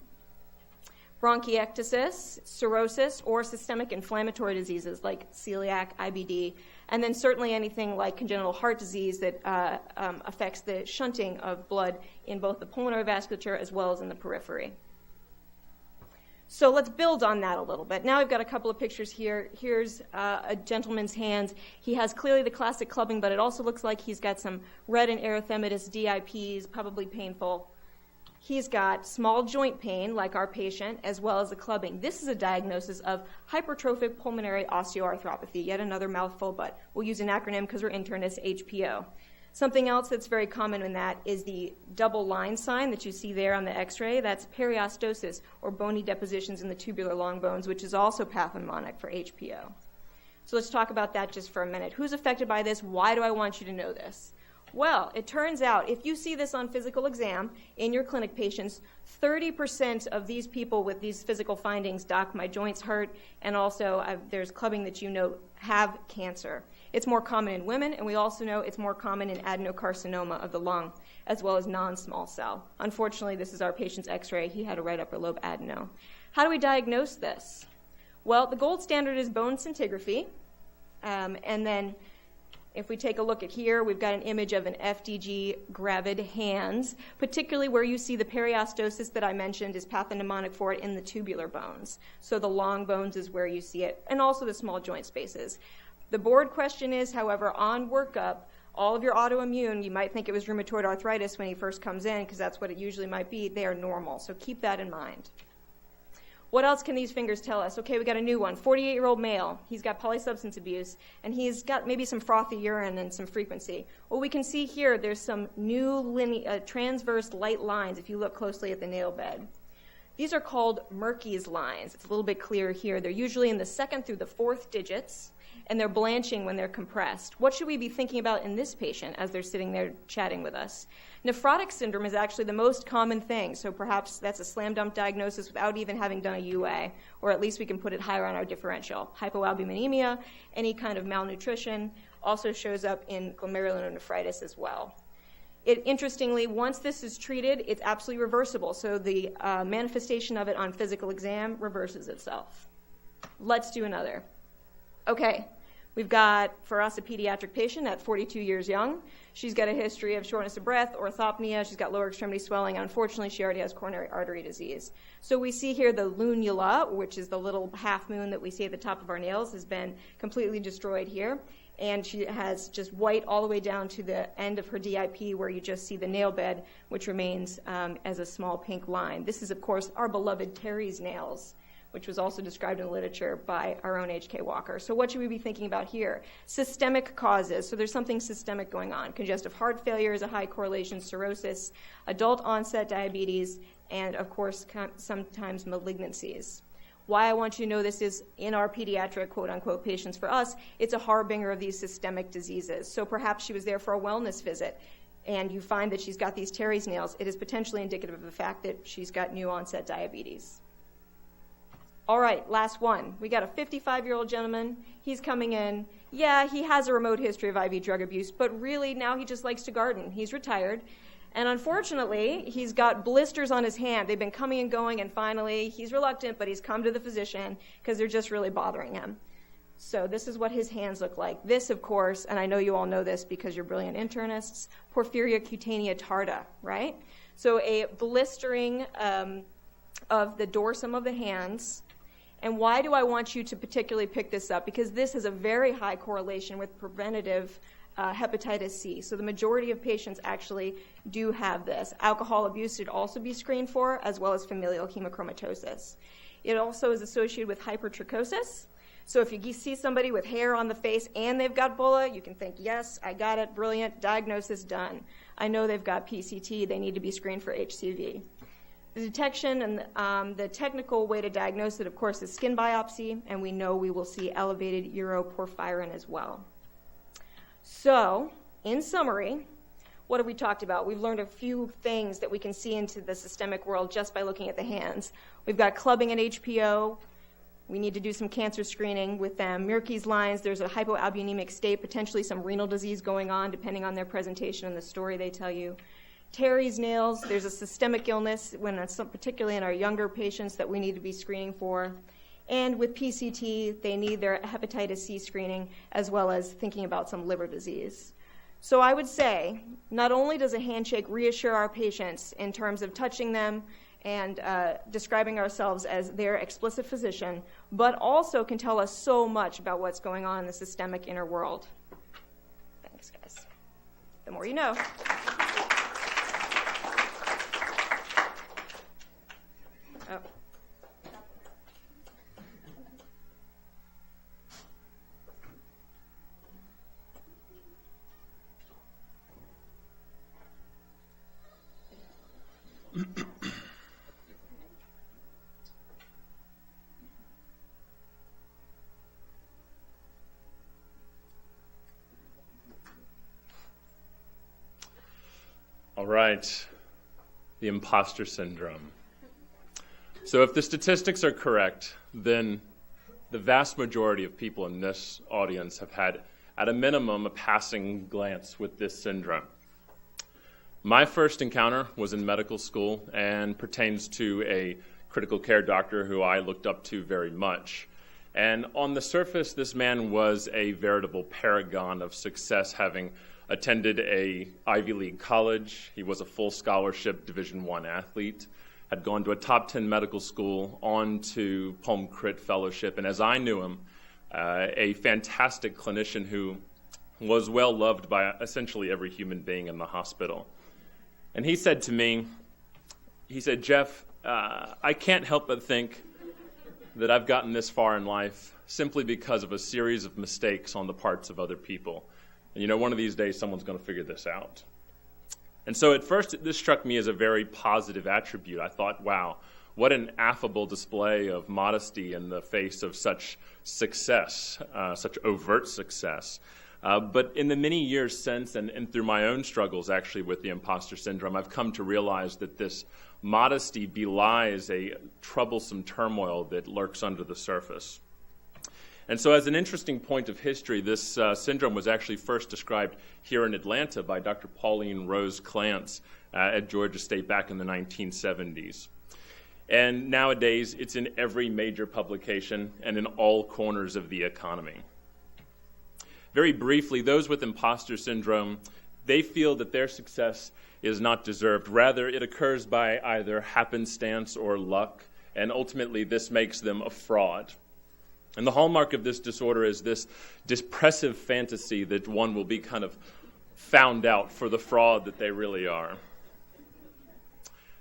Bronchiectasis, cirrhosis, or systemic inflammatory diseases like celiac, IBD, and then certainly anything like congenital heart disease that affects the shunting of blood in both the pulmonary vasculature as well as in the periphery. So let's build on that a little bit. Now we've got a couple of pictures here. Here's a gentleman's hands. He has clearly the classic clubbing, but it also looks like he's got some red and erythematous DIPs, probably painful. He's got small joint pain, like our patient, as well as the clubbing. This is a diagnosis of hypertrophic pulmonary osteoarthropathy, yet another mouthful, but we'll use an acronym because we're internists, HPO. Something else that's very common in that is the double line sign that you see there on the x-ray. That's periostosis, or bony depositions in the tubular long bones, which is also pathognomonic for HPO. So let's talk about that just for a minute. Who's affected by this? Why do I want you to know this? Well, it turns out if you see this on physical exam in your clinic patients, 30% of these people with these physical findings, doc, my joints hurt, and also there's clubbing that you note, have cancer. It's more common in women, and we also know it's more common in adenocarcinoma of the lung, as well as non-small cell. Unfortunately, this is our patient's x-ray. He had a right upper lobe adeno. How do we diagnose this? Well, the gold standard is bone scintigraphy, and then if we take a look at here, we've got an image of an FDG gravid hands, particularly where you see the periostosis that I mentioned is pathognomonic for it in the tubular bones. So the long bones is where you see it, and also the small joint spaces. The board question is, however, on workup, all of your autoimmune, you might think it was rheumatoid arthritis when he first comes in, because that's what it usually might be. They are normal, so keep that in mind. What else can these fingers tell us? Okay, we got a new one, 48-year-old male. He's got polysubstance abuse, and he's got maybe some frothy urine and some frequency. Well, we can see here there's some new transverse light lines if you look closely at the nail bed. These are called Merkey's lines. It's a little bit clearer here. They're usually in the 2nd through the 4th digits, and they're blanching when they're compressed. What should we be thinking about in this patient as they're sitting there chatting with us? Nephrotic syndrome is actually the most common thing, so perhaps that's a slam dunk diagnosis without even having done a UA, or at least we can put it higher on our differential. Hypoalbuminemia, any kind of malnutrition, also shows up in glomerulonephritis as well. Interestingly, once this is treated, it's absolutely reversible, so the manifestation of it on physical exam reverses itself. Let's do another. Okay. We've got, for us, a pediatric patient at 42 years young. She's got a history of shortness of breath, orthopnea. She's got lower extremity swelling. Unfortunately, she already has coronary artery disease. So we see here the lunula, which is the little half moon that we see at the top of our nails, has been completely destroyed here. and she has just white all the way down to the end of her DIP where you just see the nail bed, which remains as a small pink line. This is, of course, our beloved Terry's nails, which was also described in the literature by our own H.K. Walker. So what should we be thinking about here? Systemic causes. So there's something systemic going on. Congestive heart failure is a high correlation, cirrhosis, adult onset diabetes, and, of course, sometimes malignancies. Why I want you to know this is in our pediatric, quote-unquote, patients for us, it's a harbinger of these systemic diseases. So perhaps she was there for a wellness visit, and you find that she's got these Terry's nails. It is potentially indicative of the fact that she's got new onset diabetes. All right, last one. We got a 55-year-old gentleman. He's coming in. Yeah, he has a remote history of IV drug abuse, but really now he just likes to garden. He's retired. And unfortunately, he's got blisters on his hand. They've been coming and going, and finally, he's reluctant, but he's come to the physician because they're just really bothering him. So this is what his hands look like. This, of course, and I know you all know this because you're brilliant internists, porphyria cutanea tarda, right? So a blistering of the dorsum of the hands. And why do I want you to particularly pick this up? Because this has a very high correlation with preventative hepatitis C. So the majority of patients actually do have this. Alcohol abuse should also be screened for, as well as familial hemochromatosis. It also is associated with hypertrichosis. So if you see somebody with hair on the face and they've got bulla, you can think, yes, I got it, brilliant, diagnosis done. I know they've got PCT, they need to be screened for HCV. The detection and the technical way to diagnose it, of course, is skin biopsy, and we know we will see elevated uroporphyrin as well. So, in summary, what have we talked about? We've learned a few things that we can see into the systemic world just by looking at the hands. We've got clubbing and HPO. We need to do some cancer screening with them. Merke's lines, there's a hypoalbuminemic state, potentially some renal disease going on, depending on their presentation and the story they tell you. Terry's nails, there's a systemic illness, particularly in our younger patients, that we need to be screening for. And with PCT, they need their hepatitis C screening, as well as thinking about some liver disease. So I would say, not only does a handshake reassure our patients in terms of touching them and describing ourselves as their explicit physician, but also can tell us so much about what's going on in the systemic inner world. Thanks, guys. The more you know. Oh. All right, the imposter syndrome. So if the statistics are correct, then the vast majority of people in this audience have had, at a minimum, a passing glance with this syndrome. My first encounter was in medical school and pertains to a critical care doctor who I looked up to very much. And on the surface, this man was a veritable paragon of success, having attended a Ivy League college. He was a full scholarship Division I athlete, had gone to a top 10 medical school, on to Palm Crit Fellowship, and as I knew him, a fantastic clinician who was well loved by essentially every human being in the hospital. And he said to me, Jeff, I can't help but think that I've gotten this far in life simply because of a series of mistakes on the parts of other people. And one of these days someone's going to figure this out. And so at first this struck me as a very positive attribute. I thought, wow, what an affable display of modesty in the face of such success, such overt success. But in the many years since, and through my own struggles actually with the imposter syndrome, I've come to realize that this modesty belies a troublesome turmoil that lurks under the surface. And so as an interesting point of history, this syndrome was actually first described here in Atlanta by Dr. Pauline Rose Clance at Georgia State back in the 1970s. And nowadays, it's in every major publication and in all corners of the economy. Very briefly, those with imposter syndrome, they feel that their success is not deserved. Rather, it occurs by either happenstance or luck, and ultimately this makes them a fraud. And the hallmark of this disorder is this depressive fantasy that one will be kind of found out for the fraud that they really are.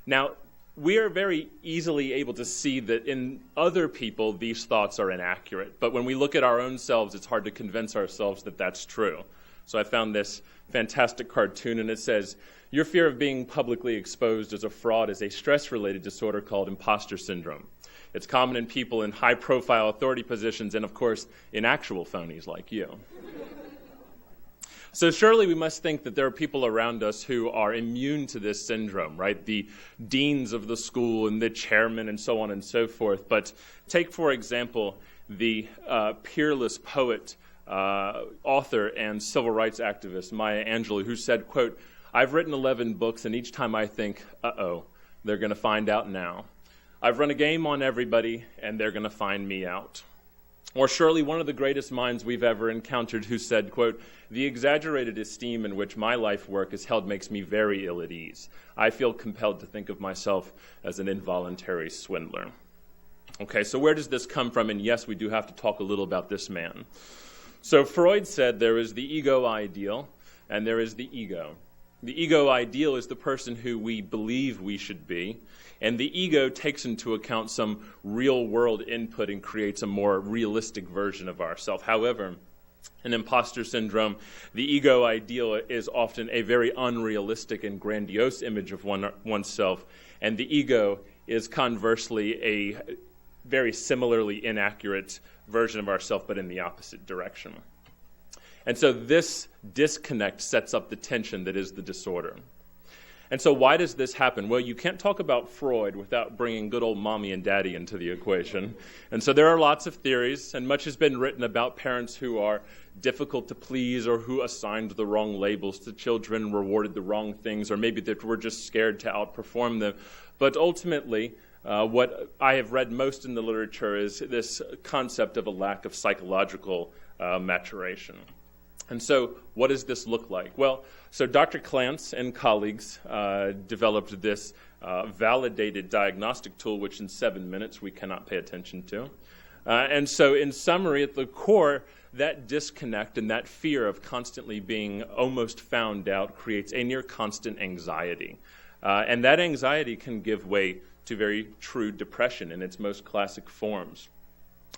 Now, we are very easily able to see that in other people, these thoughts are inaccurate. But when we look at our own selves, it's hard to convince ourselves that that's true. So I found this fantastic cartoon, and it says, your fear of being publicly exposed as a fraud is a stress-related disorder called imposter syndrome. It's common in people in high-profile authority positions and, of course, in actual phonies like you. So surely we must think that there are people around us who are immune to this syndrome, right? The deans of the school and the chairman and so on and so forth. But take, for example, the peerless poet, author, and civil rights activist Maya Angelou, who said, quote, I've written 11 books, and each time I think, uh-oh, they're going to find out now. I've run a game on everybody, and they're going to find me out. Or surely one of the greatest minds we've ever encountered who said, quote, the exaggerated esteem in which my life work is held makes me very ill at ease. I feel compelled to think of myself as an involuntary swindler. Okay, so where does this come from? And yes, we do have to talk a little about this man. So Freud said there is the ego ideal and there is the ego. The ego ideal is the person who we believe we should be, and the ego takes into account some real-world input and creates a more realistic version of ourselves. However, in imposter syndrome, the ego ideal is often a very unrealistic and grandiose image of oneself, and the ego is conversely a very similarly inaccurate version of ourselves, but in the opposite direction. And so this disconnect sets up the tension that is the disorder. And so why does this happen? Well, you can't talk about Freud without bringing good old mommy and daddy into the equation. And so there are lots of theories, and much has been written about parents who are difficult to please or who assigned the wrong labels to children, rewarded the wrong things, or maybe that were just scared to outperform them. But ultimately, what I have read most in the literature is this concept of a lack of psychological maturation. And so what does this look like? Well, so Dr. Clance and colleagues developed this validated diagnostic tool, which in 7 minutes we cannot pay attention to. And so in summary, at the core, that disconnect and that fear of constantly being almost found out creates a near constant anxiety. And that anxiety can give way to very true depression in its most classic forms.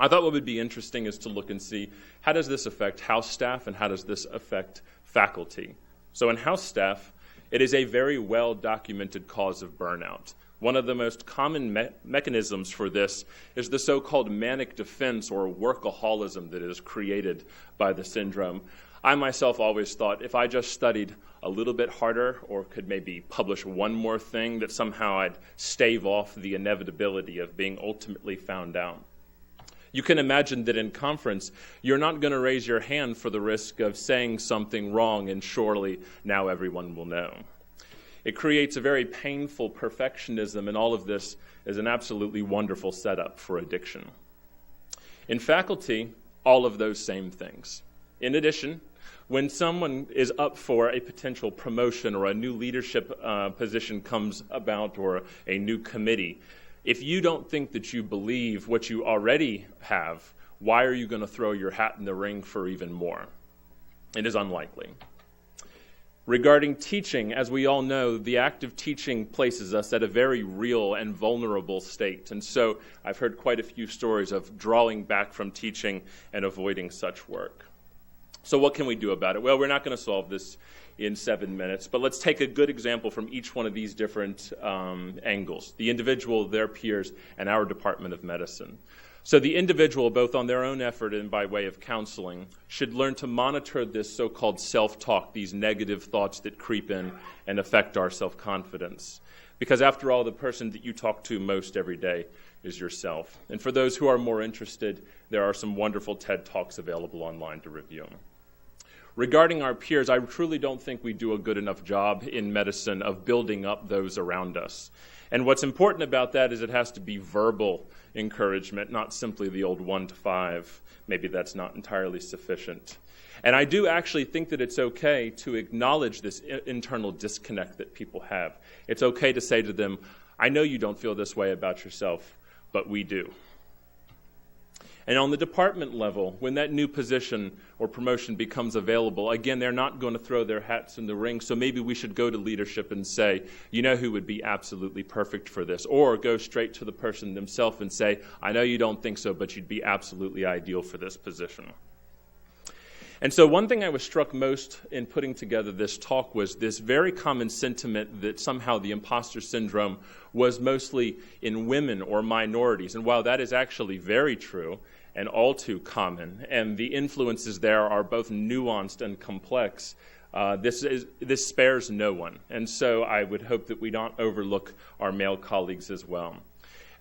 I thought what would be interesting is to look and see how does this affect house staff and how does this affect faculty. So in house staff, it is a very well-documented cause of burnout. One of the most common mechanisms for this is the so-called manic defense or workaholism that is created by the syndrome. I myself always thought if I just studied a little bit harder or could maybe publish one more thing that somehow I'd stave off the inevitability of being ultimately found out. You can imagine that in conference, you're not going to raise your hand for the risk of saying something wrong and surely now everyone will know. It creates a very painful perfectionism, and all of this is an absolutely wonderful setup for addiction. In faculty, all of those same things. In addition, when someone is up for a potential promotion or a new leadership position comes about or a new committee, if you don't think that you believe what you already have, why are you going to throw your hat in the ring for even more? It is unlikely. Regarding teaching, as we all know, the act of teaching places us at a very real and vulnerable state. And so I've heard quite a few stories of drawing back from teaching and avoiding such work. So what can we do about it? Well, we're not going to solve this in 7 minutes, but let's take a good example from each one of these different angles, the individual, their peers, and our Department of Medicine. So the individual, both on their own effort and by way of counseling, should learn to monitor this so-called self-talk, these negative thoughts that creep in and affect our self-confidence. Because after all, the person that you talk to most every day is yourself. And for those who are more interested, there are some wonderful TED Talks available online to review. Regarding our peers, I truly don't think we do a good enough job in medicine of building up those around us. And what's important about that is it has to be verbal encouragement, not simply the old 1 to 5. Maybe that's not entirely sufficient. And I do actually think that it's okay to acknowledge this internal disconnect that people have. It's okay to say to them, I know you don't feel this way about yourself, but we do. And on the department level, when that new position or promotion becomes available, again, they're not going to throw their hats in the ring, so maybe we should go to leadership and say, you know who would be absolutely perfect for this? Or go straight to the person themselves and say, I know you don't think so, but you'd be absolutely ideal for this position. And so one thing I was struck most in putting together this talk was this very common sentiment that somehow the imposter syndrome was mostly in women or minorities. And while that is actually very true and all too common, and the influences there are both nuanced and complex, this spares no one. And so I would hope that we don't overlook our male colleagues as well.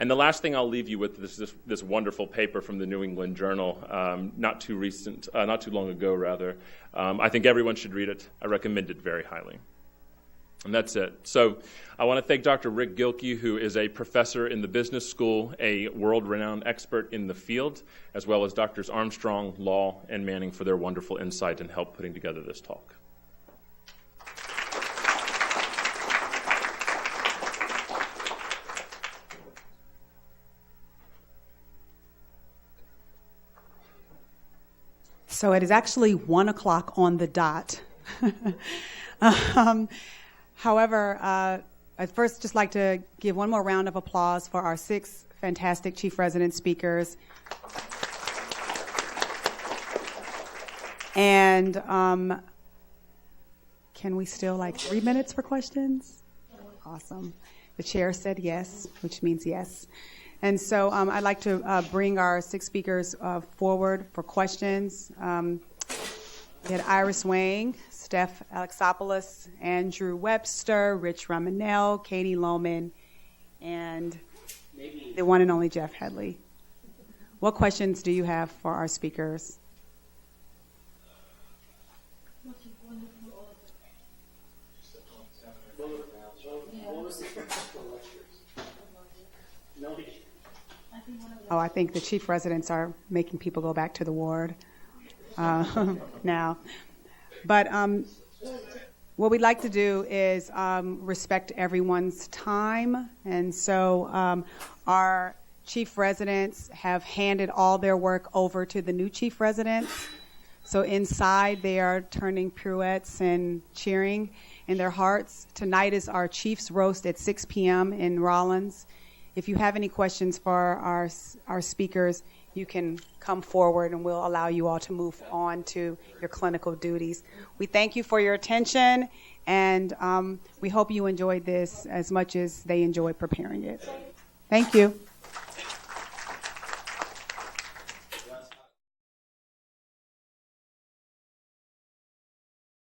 And the last thing I'll leave you with is this wonderful paper from the New England Journal, not too long ago. I think everyone should read it. I recommend it very highly. And that's it. So I want to thank Dr. Rick Gilkey, who is a professor in the business school, a world-renowned expert in the field, as well as Drs. Armstrong, Law, and Manning for their wonderful insight and help putting together this talk. So it is actually 1 o'clock on the dot. However, I'd first just like to give one more round of applause for our 6 fantastic Chief Resident speakers. And can we still 3 minutes for questions? Awesome. The chair said yes, which means yes. And so I'd like to bring our 6 speakers forward for questions. We had Iris Wang, Steph Alexopoulos, Andrew Webster, Rich Ramonell, Katie Lohmann, and the one and only Jeff Hedley. What questions do you have for our speakers? I think the chief residents are making people go back to the ward now. But what we'd like to do is respect everyone's time. And so our chief residents have handed all their work over to the new chief residents. So inside they are turning pirouettes and cheering in their hearts. Tonight is our Chief's Roast at 6 p.m. in Rollins. If you have any questions for our speakers, you can come forward and we'll allow you all to move on to your clinical duties. We thank you for your attention, and we hope you enjoyed this as much as they enjoyed preparing it. Thank you.